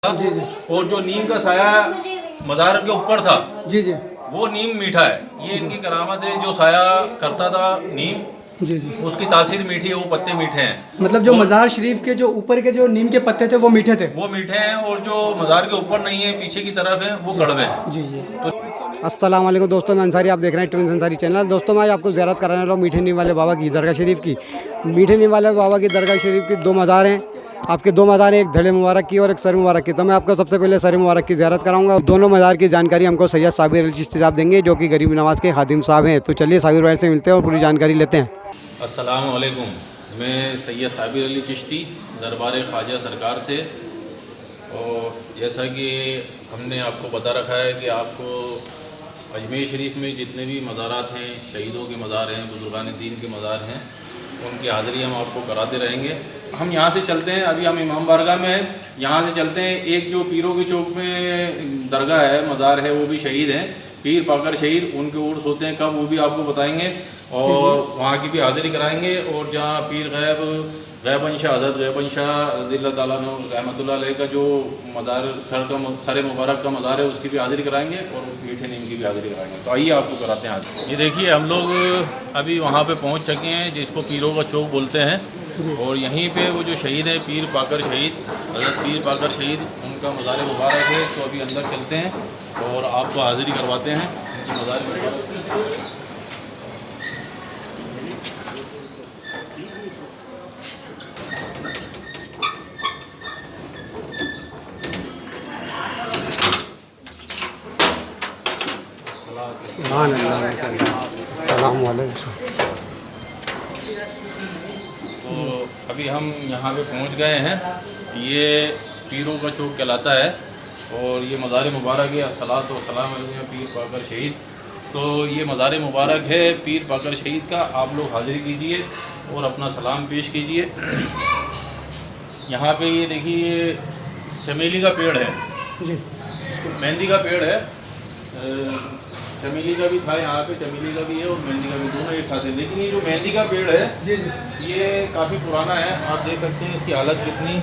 जी जी और जो नीम का साया मज़ार के ऊपर था जी जी वो नीम मीठा है। ये इनकी करामत है। जो साया करता था नीम, जी जी उसकी तासीर मीठी है, वो पत्ते मीठे हैं। मतलब जो और मज़ार शरीफ के जो ऊपर के जो नीम के पत्ते थे वो मीठे थे। वो मीठे हैं, और जो मज़ार के ऊपर नहीं है, पीछे की तरफ है, वो कड़वे हैं। जी जी अस्सलाम वालेकुम दोस्तों, मैं अंसारी, आप देख रहे हैं ट्विंस अंसारी चैनल। दोस्तों मैं आज आपको ज़ियारत कराने वाला हूँ मीठे नीम वाले बाबा की दरगाह शरीफ की। मीठे नीम वाले बाबा की दरगाह शरीफ की दो मज़ार हैं। आपके दो मज़ार हैं, एक धड़े मुबारक की और एक सर मुबारक की। तो मैं आपको सबसे पहले सर मुबारक की ज़ियारत कराऊंगा। दोनों मज़ार की जानकारी हमको सैयद साबिर अली चिश्ती साहब देंगे, जो कि गरीब नवाज़ के खादिम साहब हैं। तो चलिए साबिर भाई से मिलते हैं और पूरी जानकारी लेते हैं। अस्सलाम वालेकुम। मैं सैयद साबिर अली चिश्ती, दरबार ख्वाजा सरकार से। और जैसा कि हमने आपको बता रखा है कि आपको अजमेर शरीफ में जितने भी मज़ारात हैं, शहीदों के मज़ार हैं, बुजुर्गान दीन के मज़ार हैं, उनकी हाज़िरी हम आपको कराते रहेंगे। हम यहाँ से चलते हैं, अभी हम इमाम बारगाह में हैं, यहाँ से चलते हैं। एक जो पीरों के चौक में दरगाह है, मज़ार है, वो भी शहीद हैं, पीर पाकर शहीद। उनके उर्स होते हैं कब, वो भी आपको बताएंगे और वहाँ की भी हाज़िरी कराएंगे। और जहाँ पीर गैबन शाह हज़रत गैबन शाह रज़ियल्लाहु ताला अन्हु रहमतुल्लाह अलैह का जो मज़ार सर मुबारक का मज़ार है, उसकी भी हाज़िरी कराएंगे और मीठे नीम की भी हाज़िरी कराएंगे। तो आइए आपको कराते हैं हाज़िरी। ये देखिए, हम लोग अभी वहाँ पे पहुँच चुके हैं, जिसको पीरों का चौक बोलते हैं। और यहीं पे वो जो शहीद है, पीर पाकर शहीद, हज़रत पीर पाकर शहीद, उनका मज़ार मुबारक है। तो अभी अंदर चलते हैं और आपको हाज़िरी करवाते हैं उनकी मज़ार मुबारक। तो अभी हम यहाँ पे पहुँच गए हैं। ये पीरों का चौक कहलाता है और ये मज़ार मुबारक है। अस्सलातु वस्सलाम अलैहि पीर पाकर शहीद। तो ये मज़ार मुबारक है पीर पाकर शहीद का। आप लोग हाज़िरी कीजिए और अपना सलाम पेश कीजिए। यहाँ पे ये देखिए, ये चमेली का पेड़ है, जी इसको मेहंदी का पेड़ है। चमेली का भी था यहाँ पे, चमेली का भी है और मेहंदी का भी, दोनों एक साथ है। लेकिन ये जो मेहंदी का पेड़ है, जी जी ये काफ़ी पुराना है। आप देख सकते हैं इसकी हालत कितनी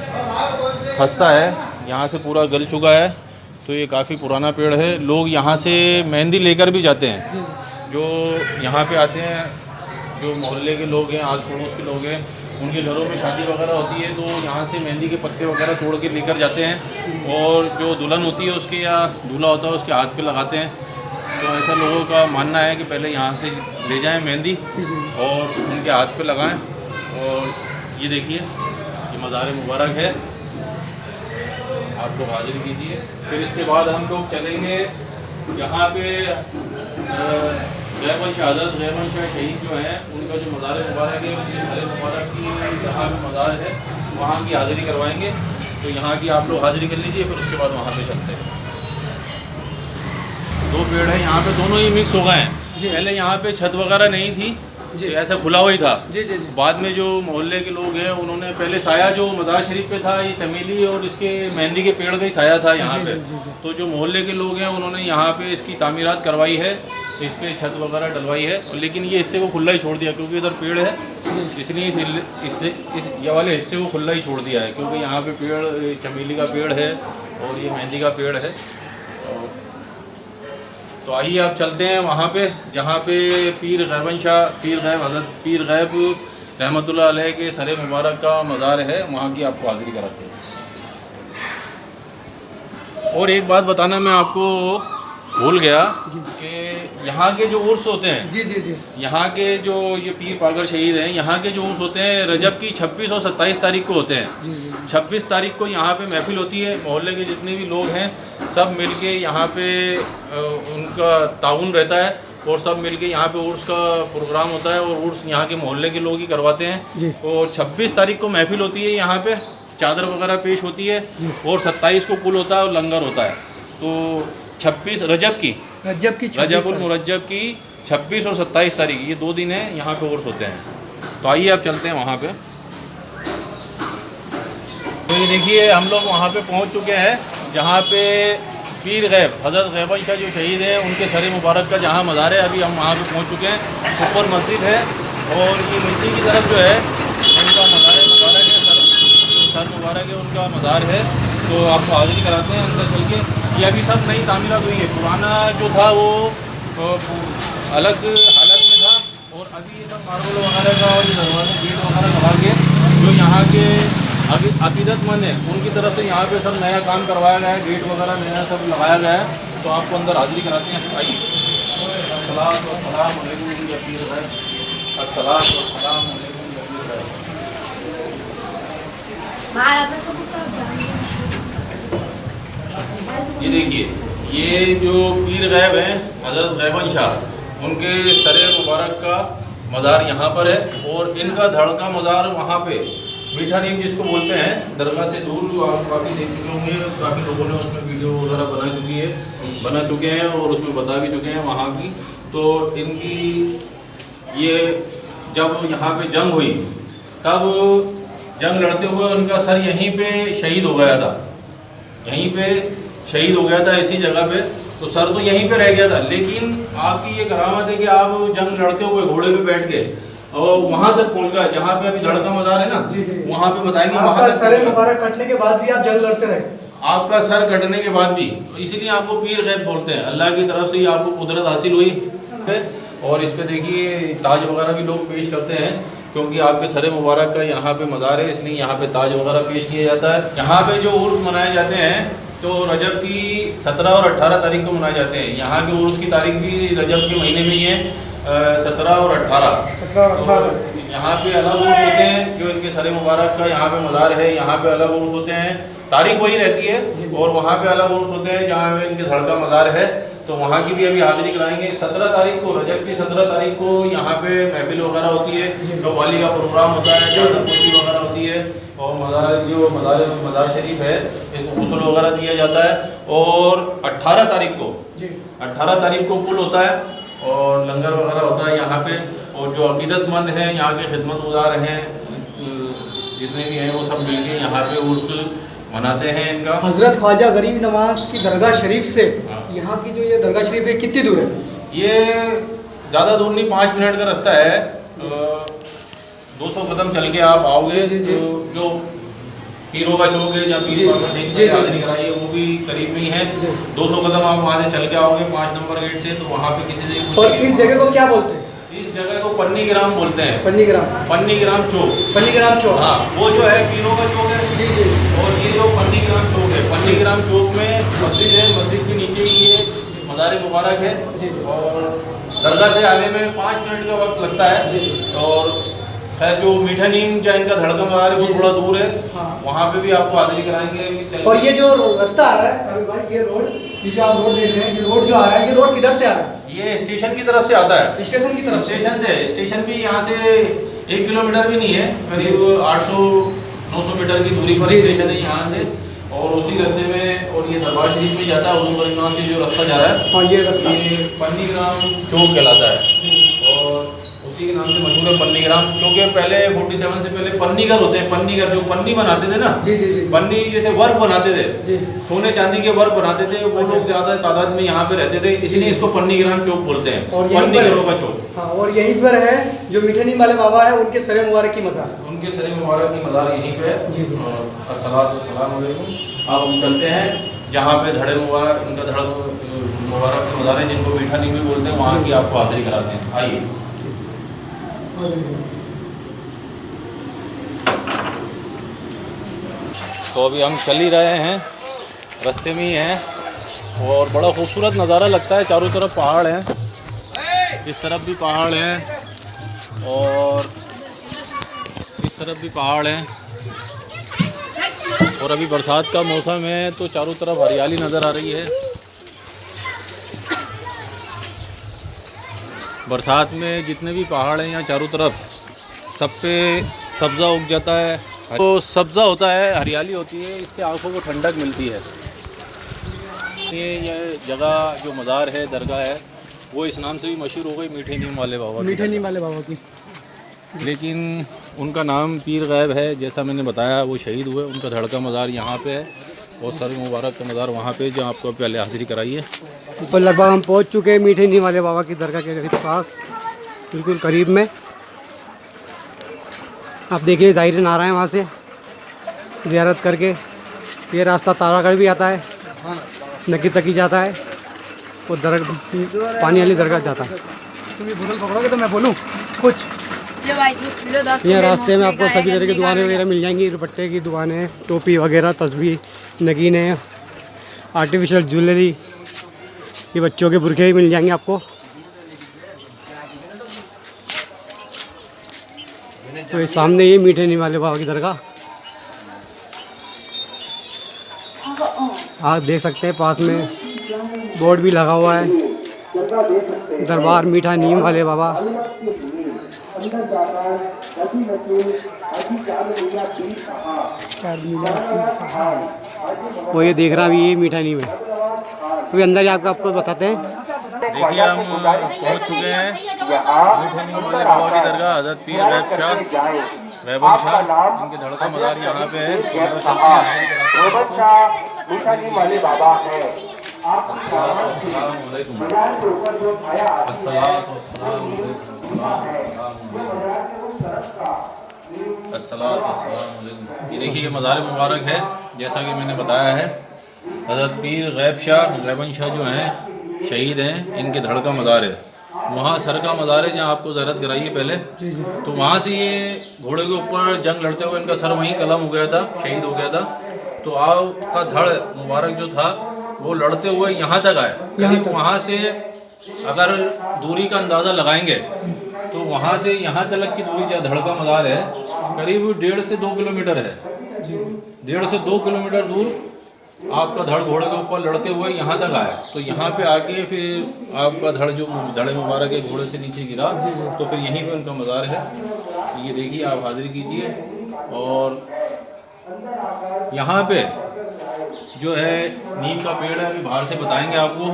खस्ता है, यहाँ से पूरा गल चुका है। तो ये काफ़ी पुराना पेड़ है। लोग यहाँ से मेहंदी लेकर भी जाते हैं। जो यहाँ पे आते हैं, जो मोहल्ले के लोग हैं, आस पड़ोस के लोग हैं, उनके घरों में शादी वगैरह होती है, तो यहाँ से मेहंदी के पत्ते वगैरह तोड़ के लेकर जाते हैं। और जो दुल्हन होती है उसके, या दूल्हा होता है, उसके हाथ पे लगाते हैं। तो ऐसा लोगों का मानना है कि पहले यहाँ से ले जाएं मेहंदी और उनके हाथ पे लगाएं। और ये देखिए, ये मज़ार मुबारक है, आप लोग हाज़िरी कीजिए। फिर इसके बाद हम लोग चलेंगे यहाँ पे गैबन शाह, हज़रत गैबन शाह शहीद जो हैं, उनका जो मज़ार मुबारक है, उनके सर मुबारक की जहाँ पे मज़ार है, वहाँ की हाज़िरी करवाएंगे। तो यहाँ की आप लोग हाज़िरी कर लीजिए, फिर उसके बाद वहाँ पे चलते हैं। दो पेड़ है यहाँ पे, दोनों ही मिक्स हो गए हैं। पहले यहाँ पे छत वगैरह नहीं थी जी, ऐसा खुला हुआ ही था। जी जी जी बाद में जो मोहल्ले के लोग हैं, उन्होंने पहले साया जो मज़ार शरीफ पे था, ये चमेली और इसके मेहंदी के पेड़ का ही साया था यहाँ पे। तो जो मोहल्ले के लोग हैं, उन्होंने यहाँ पे इसकी तामीरात करवाई है, इस पर छत वगैरह डलवाई है। लेकिन ये हिस्से को खुला ही छोड़ दिया, क्योंकि इधर पेड़ है, इसलिए ये वाले हिस्से को खुला ही छोड़ दिया है। क्योंकि यहाँ पे पेड़, चमेली का पेड़ है और ये मेहंदी का पेड़ है। तो आइए आप चलते हैं वहाँ पे, जहाँ पे पीर गैबन शाह, हज़रत पीर गैब रहमतुल्लाह अलैह के सर मुबारक का मज़ार है, वहाँ की आपको हाज़िरी कराते हैं। और एक बात बताना मैं आपको भूल गया कि यहाँ के जो उर्स होते हैं, जी जी जी यहाँ के जो ये पीर पाकर शहीद हैं, यहाँ के जो उर्स होते हैं, रजब की 26 और 27 तारीख को होते हैं। 26 तारीख को यहाँ पे महफिल होती है। मोहल्ले के जितने भी लोग हैं, सब मिलके यहाँ पे उनका ताउन रहता है और सब मिलके यहाँ पे उर्स का प्रोग्राम होता है। और उर्स यहाँ के मोहल्ले के लोग ही करवाते हैं। और 26 तारीख को महफिल होती है, यहाँ पे चादर वगैरह पेश होती है। और 27 को कुल होता है और लंगर होता है। तो 26 रजबुल मुरज्जब की 26 और 27 तारीख, ये 2 दिन है, यहाँ पे उर्स होते हैं। तो आइए आप चलते हैं वहाँ पे। तो ये देखिए, हम लोग वहाँ पे पहुँच चुके हैं, जहाँ पे पीर गैब, हज़रत गैबन शाह जो शहीद हैं, उनके सर मुबारक का जहाँ मज़ार है। अभी हम वहाँ पे पहुँच चुके हैं। ऊपर मस्जिद है और ये नीचे की तरफ जो है, उनका मज़ार मुबारक है, सर मुबारक है, उनका मज़ार है। तो आपको हाजिरी कराते हैं अंदर चल के। ये अभी सब नई तामीरात हुई है, पुराना जो था वो अलग हालत में था, और अभी ये सब मार्बल वगैरह का और दरवाजे गेट वगैरह लगा के जो यहाँ के अभी अकीदतमंद हैं उनकी तरफ से यहाँ पे सब नया काम करवाया गया है, गेट वगैरह नया सब लगाया गया है। तो आपको अंदर हाजिरी कराते हैं। आइए। ये देखिए, ये जो पीर गैब हैं हज़रत गैबन शाह, उनके सरे मुबारक का मज़ार यहाँ पर है, और इनका धड़ का मज़ार वहाँ पे मीठा नीम जिसको बोलते हैं, दरगाह से दूर, जो आप काफ़ी देख चुके होंगे, काफ़ी लोगों ने उसमें वीडियो वगैरह बना चुके हैं और उसमें बता भी चुके हैं वहाँ की। तो इनकी ये जब यहाँ पे जंग हुई तब जंग लड़ते हुए उनका सर यहीं पे शहीद हो गया था, यहीं पे शहीद हो गया था इसी जगह पे। तो सर तो यहीं पे रह गया था, लेकिन आपकी ये करामत है कि आप जंग लड़ते हुए घोड़े पे बैठ के और वहाँ तक पहुँच गए जहाँ पे अभी धड़ का मज़ार है ना, वहाँ पे बताएंगे वहाँ तक सर मुबारक कटने के बाद भी आप जंग लड़ते रहे। आपका सर कटने के बाद भी, इसीलिए आपको पीर गैब बोलते हैं। अल्लाह की तरफ से ही आपको कुदरत हासिल हुई है। और इस पे देखिए ताज वगैरह भी लोग पेश करते हैं, क्योंकि आपके सर मुबारक का यहाँ पे मज़ार है, इसलिए यहाँ पे ताज वगैरह पेश किया जाता है। यहाँ पे जो उर्स मनाए जाते हैं तो रजब की 17 और 18 तारीख को मनाए जाते हैं। यहाँ के उर्स की तारीख भी रजब के महीने में ही है, 17 और 18। यहाँ पे अलग उर्स होते हैं, जो इनके सर मुबारक का यहाँ पे मज़ार है, यहाँ पे अलग उर्स होते हैं, तारीख वही रहती है, और वहाँ पे अलग उर्स होते हैं जहाँ पे इनके धड़ का मज़ार है। तो वहाँ की भी अभी हाजिरी कराएंगे। 17 तारीख को, रजब की 17 तारीख को यहाँ पे महफिल वगैरह होती है, कव्वाली का प्रोग्राम होता है, चादर पोशी वगैरह होती है, और मज़ार शरीफ है इसको गुस्ल वगैरह दिया जाता है। और 18 तारीख को पुल होता है और लंगर वगैरह होता है यहाँ पे। और जो अकीदतमंद हैं, यहाँ के खिदमतगुजार हैं, जितने भी हैं वो सब मिलके यहाँ पे उर्स मनाते हैं इनका। हज़रत ख्वाजा गरीब नवाज की दरगाह शरीफ से यहाँ की जो ये दरगाह शरीफ है कितनी दूर है? ये ज़्यादा दूर नहीं, 5 मिनट का रास्ता है। 200 कदम चल के आप आओगे। तो जो पीरों का चौक है जहाँ पीर बाबा शहीद की हाजिरी कराई है वो भी करीब में ही है। 200 कदम आप वहाँ से चल के आओगे 5 नंबर गेट से, तो वहाँ पे किसी से। और इस जगह को क्या बोलते हैं? इस जगह को पन्नी ग्राम बोलते हैं। पन्नी ग्राम चौक। हाँ, वो जो है पीरों का चौक है। जी। और ये जो पन्नी ग्राम चौक है, पन्नी ग्राम चौक में मस्जिद है, मस्जिद के नीचे ही ये मज़ार मुबारक है। और दरगाह से आने में 5 मिनट का वक्त लगता है। और खैर जो मीठा नीम जहाँ इनका धड़ का मज़ार है वो थोड़ा दूर है, वहाँ पे भी आपको हाजिरी कराएंगे। और ये जो रास्ता आ रहा है साबिर भाई, ये रोड, ये जो आप रोड देख रहे हैं, ये रोड जो आ रहा है, ये रोड किधर से आ रहा है? ये स्टेशन की तरफ से आता है। स्टेशन की तरफ? स्टेशन से। स्टेशन भी यहाँ से 1 किलोमीटर भी नहीं है, करीब 800-900 मीटर की दूरी पर स्टेशन है यहाँ से। और उसी रास्ते में, और ये दरबार शरीफ में जाता है, उधर से जो रास्ता जा रहा है, हाँ ये रास्ता, ये पन्नी ग्राम चौक कहलाता है। और उसी के नाम से मशहूर है पन्नी ग्राम, क्योंकि पहले 47 से पहले पन्नीगर होते हैं, पन्नीगर जो पन्नी बनाते थे ना, जी। पन्नी जैसे वर्क बनाते थे, सोने चांदी के वर्क बनाते थे, वो लोग ज्यादा तादाद में यहाँ पे रहते थे, इसलिए इसको पन्नी ग्राम चौक बोलते हैं, और पन्नीगरों का चौक। हाँ, और यहीं पर है जो मीठा नीम वाले बाबा है, उनके सरे मुबारक की मज़ार, उनके सरे मुबारक की मज़ार यहीं पे है। अस्सलाम वालेकुम। अब हम चलते हैं जहाँ पे धड़े मुबारक, उनका धड़ मुबारक के मज़ार है, जिनको मीठा नीम भी बोलते हैं, वहाँ की आपको हाजिरी कराते हैं। आइए। तो अभी हम चल ही रहे हैं, रास्ते में ही हैं, और बड़ा खूबसूरत नज़ारा लगता है। चारों तरफ पहाड़ हैं, इस तरफ भी पहाड़ हैं और इस तरफ भी पहाड़ हैं। और अभी बरसात का मौसम है तो चारों तरफ हरियाली नज़र आ रही है। बरसात में जितने भी पहाड़ हैं यहाँ चारों तरफ सब पे सब्ज़ा उग जाता है, तो सब्ज़ा होता है, हरियाली होती है, इससे आंखों को ठंडक मिलती है। ये जगह जो मज़ार है, दरगाह है, वो इस नाम से भी मशहूर हो गई, मीठे नीम वाले बाबा की। लेकिन उनका नाम पीर गैब है, जैसा मैंने बताया, वो शहीद हुए, उनका धड़ का मज़ार यहाँ पे है और सर मुबारक का मज़ार वहाँ पे, जहाँ आपको पहले हाजिरी कराई है। ऊपर लगभग हम पहुँच चुके हैं मीठे नीम वाले बाबा की दरगाह के पास, बिल्कुल करीब में। आप देखिए ज़ाहिरीन आ रहे हैं वहाँ से ज़ियारत करके। ये रास्ता तारागढ़ भी आता है, नकी तकी जाता है, वो पानी वाली दरगाह जाता है। तुम ये बोतल पकड़ोगे तो मैं बोलूँ कुछ। यहाँ रास्ते में आपको सभी तरह की दुकानें वगैरह मिल जाएंगी, दुपट्टे की दुकानें, टोपी वगैरह, तस्बीह, नगीने, आर्टिफिशियल ज्वेलरी, ये बच्चों के बुरखे भी मिल जाएंगे आपको। तो ये सामने ये मीठे नीम वाले बाबा की दरगाह आप देख सकते हैं, पास में बोर्ड भी लगा हुआ है, दरबार मीठा नीम वाले बाबा। वो ये देख रहा भी ये मीठा नीम है। तो अंदर ही आपको बताते हैं। देखिए हम पहुंच चुके हैं मीठे नीम वाले बाबा की दरगाह, हज़रत पीर गैब शाह वैभव शाह, इनके धड़का मज़ार यहाँ पे है। मीठा नीम वाले बाबा है। ये देखिए ये मज़ार मुबारक है, जैसा कि मैंने बताया है। हज़रत पीर गैब शाह गैबन शाह जो हैं शहीद हैं, इनके धड़का मज़ार है। वहाँ सर का मज़ार है जहाँ आपको ज़ियारत कराइए पहले। तो वहाँ से ये घोड़े के ऊपर जंग लड़ते हुए इनका सर वहीं कलम हो गया था, शहीद हो गया था। तो आपका धड़ मुबारक जो था वो लड़ते हुए यहाँ तक आए। करीब वहाँ से अगर दूरी का अंदाज़ा लगाएंगे तो वहाँ से यहाँ तक की दूरी जो धड़ का मज़ार है करीब 1.5 से 2 किलोमीटर है। 1.5 से 2 किलोमीटर दूर आपका धड़ घोड़े के ऊपर लड़ते हुए यहाँ तक आया। तो यहाँ पे आके फिर आपका धड़ जो धड़े मुबारक है घोड़े से नीचे गिरा, तो फिर यहीं पे उनका मज़ार है। ये देखिए आप हाज़िरी कीजिए। और यहाँ पे जो है नीम का पेड़ है, अभी बाहर से बताएंगे आपको।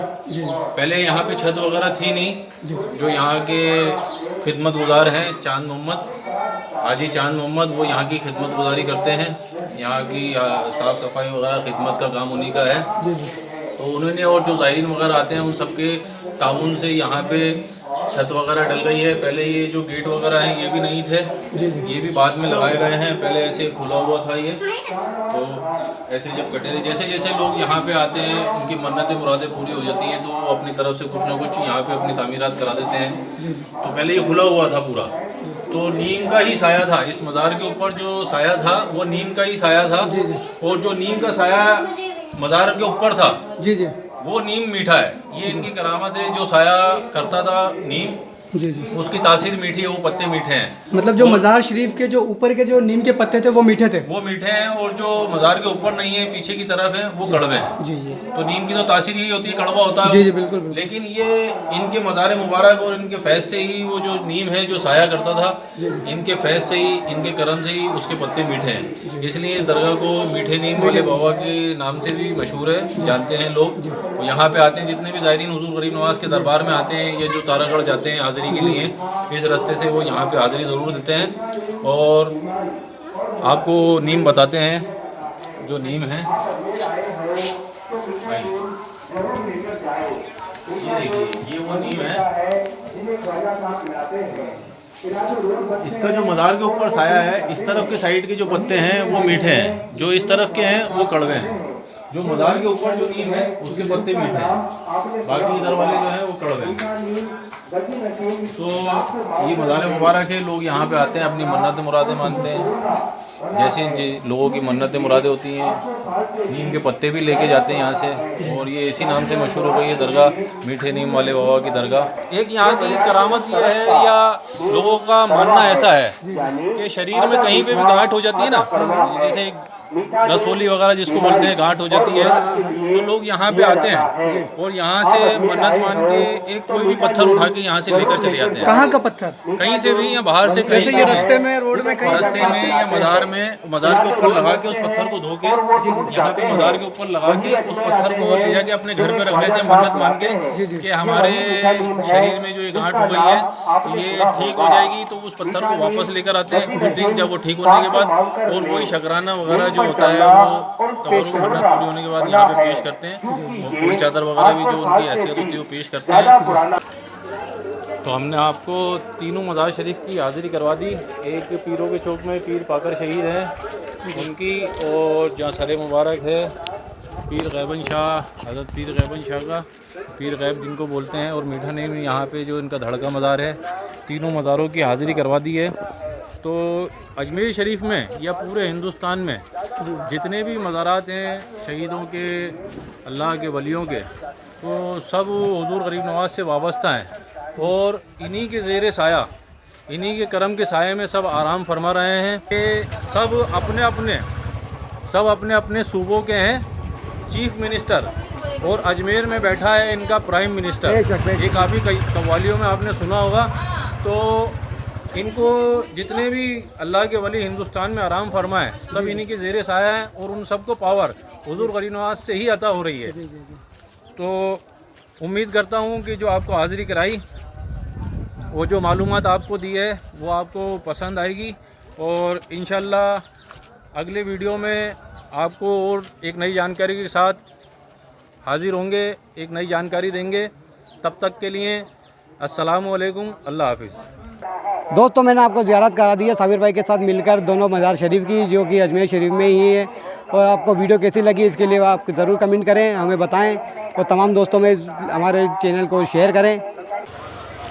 पहले यहाँ पे छत वगैरह थी नहीं। जो यहाँ के खिदमत गुजार हैं चांद मोहम्मद, हाजी चांद मोहम्मद, वो यहाँ की खिदमत गुजारी करते हैं। यहाँ की साफ़ सफाई वगैरह खिदमत का काम उन्हीं का है। तो उन्होंने और जो ज़ायरीन वगैरह आते हैं उन सबके ताउन से यहाँ पे छत वगैरह डल गई है। पहले ये जो गेट वगैरह हैं ये भी नहीं थे, ये भी बाद में लगाए गए हैं। पहले ऐसे खुला हुआ था ये। तो ऐसे जब कटे जैसे जैसे लोग यहाँ पे आते हैं उनकी मन्नतें मुरादें पूरी हो जाती हैं, तो वो अपनी तरफ से कुछ ना कुछ यहाँ पे अपनी तामीरात करा देते हैं। तो पहले ये खुला हुआ था पूरा, तो नीम का ही साया था। इस मज़ार के ऊपर जो साया था वो नीम का ही साया था। और जो नीम का साया मज़ार के ऊपर था वो नीम मीठा है। ये इनकी करामत है। जो साया करता था नीम, उसकी तासीर मीठी है, वो पत्ते मीठे हैं। मतलब जो मज़ार शरीफ के जो ऊपर के जो नीम के पत्ते थे वो मीठे थे, वो मीठे हैं। और जो मज़ार के ऊपर नहीं है, पीछे की तरफ है, वो कड़वे हैं। तो नीम की तो तासीर यही होती है, कड़वा होता है। बिल्कुल। लेकिन ये इनके मज़ार मुबारक और इनके फैज़ से ही वो जो नीम है जो साया करता था, इनके फैज़ से ही, इनके करम से ही उसके पत्ते मीठे हैं। इसलिए इस दरगाह को मीठे नीम वाले बाबा के नाम से भी मशहूर है, जानते हैं लोग। तो यहाँ पे आते हैं जितने भी ज़ायरीन हुज़ूर गरीब नवाज़ के दरबार में आते हैं, ये जो तारागढ़ जाते हैं हाज़िरी के लिए, इस रास्ते से वो यहाँ पे हाज़िरी ज़रूर देते हैं। और आपको नीम बताते हैं, जो नीम है ये देखिए, ये वो नीम है। इसका जो मज़ार के ऊपर साया है, इस तरफ के साइड के जो पत्ते हैं वो मीठे हैं, जो इस तरफ के हैं वो कड़वे हैं। जो मज़ार के ऊपर जो नीम है उसके पत्ते मीठे हैं, बाकी इधर वाले जो हैं वो कड़वे हैं। तो ये मज़ार मुबारक है। लोग यहाँ पे आते हैं, अपनी मन्नत मुरादें मानते हैं। जैसे लोगों की मन्नत मुरादें होती हैं, नीम के पत्ते भी लेके जाते हैं यहाँ से। और ये इसी नाम से मशहूर हो गई है दरगाह, मीठे नीम वाले बाबा की दरगाह। एक यहाँ की करामत ये है, या लोगों का मानना ऐसा है कि शरीर में कहीं पे भी गांठ हो जाती है ना, जैसे रसोली वगैरह जिसको बोलते हैं, गांठ हो जाती है, तो लोग यहाँ पे आते हैं और यहाँ से मन्नत मान के एक कोई भी पत्थर उठा के यहाँ से लेकर चले जाते हैं। कहाँ का पत्थर? कहीं से भी, या बाहर से, जैसे ये रास्ते में, रोड में, कहीं रास्ते में या मज़ार में, मज़ार के ऊपर लगा के उस पत्थर को धो के यहाँ पे मज़ार के ऊपर लगा के उस पत्थर को ले जाके अपने घर पे रख लेते हैं, मन्नत मान के कि हमारे शरीर में जो ये गांठ हो गई है ये ठीक हो जाएगी। तो उस पत्थर को वापस लेकर आते हैं। जब वो ठीक होने के बाद, और वही शकराना वगैरह जो होता है वो तवरुक मन्नत पूरी होने के बाद यहाँ पे पेश करते हैं। और फूल चादर वगैरह भी जो उनकी हैसियत होती है वो पेश करते हैं। तो हमने आपको तीनों मज़ार शरीफ की हाज़िरी करवा दी। एक पीरों के चौक में पीर पाकर शहीद है, उनकी, और जहाँ सर मुबारक है पीर गैबन शाह, हज़रत पीर गैबन शाह का, पीर गैब जिनको बोलते हैं, और मीठा नेम यहाँ पे जो इनका धड़का मज़ार है, तीनों मज़ारों की हाज़िरी करवा दी है। तो अजमेर शरीफ में या पूरे हिंदुस्तान में जितने भी मज़ारात हैं शहीदों के, अल्लाह के वलियों के, तो सब हुज़ूर गरीब नवाज से वाबस्ता हैं और इन्हीं के ज़ेर साया, इन्हीं के करम के साये में सब आराम फरमा रहे हैं कि सब अपने अपने सूबों के हैं चीफ मिनिस्टर, और अजमेर में बैठा है इनका प्राइम मिनिस्टर। ये काफ़ी कव्वालियों में आपने सुना होगा। तो इनको जितने भी अल्लाह के वली हिंदुस्तान में आराम फरमाए, सब इन्हीं के ज़ेर साया है, और उन सबको पावर हुज़ूर गरीब नवाज से ही अता हो रही है। तो उम्मीद करता हूँ कि जो आपको हाज़िरी कराई, वो जो मालूमात आपको दी है, वो आपको पसंद आएगी, और इंशाअल्लाह अगले वीडियो में आपको और एक नई जानकारी के साथ हाज़िर होंगे, एक नई जानकारी देंगे। तब तक के लिए अस्सलामु अलैकुम, अल्लाह हाफ़िज़। दोस्तों मैंने आपको ज़ियारत करा दी है साबिर भाई के साथ मिलकर दोनों मज़ार शरीफ की, जो कि अजमेर शरीफ में ही है। और आपको वीडियो कैसी लगी इसके लिए आप ज़रूर कमेंट करें, हमें बताएं, और तमाम दोस्तों में हमारे चैनल को शेयर करें।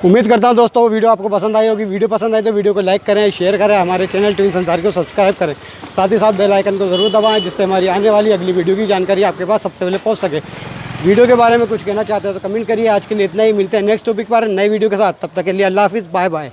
उम्मीद करता हूं दोस्तों वो वीडियो आपको पसंद आई होगी। वीडियो पसंद आए तो वीडियो को लाइक करें, शेयर करें, हमारे चैनल ट्विंस अंसारी को सब्सक्राइब करें, साथ ही साथ बेल आइकन को ज़रूर दबाएं, जिससे हमारी आने वाली अगली वीडियो की जानकारी आपके पास सबसे पहले पहुँच सके। वीडियो के बारे में कुछ कहना चाहते हो तो कमेंट करिए। आज के लिए इतना ही, मिलते हैं नेक्स्ट टॉपिक पर नई वीडियो के साथ। तब तक के लिए अल्लाह हाफिज़, बाय बाय।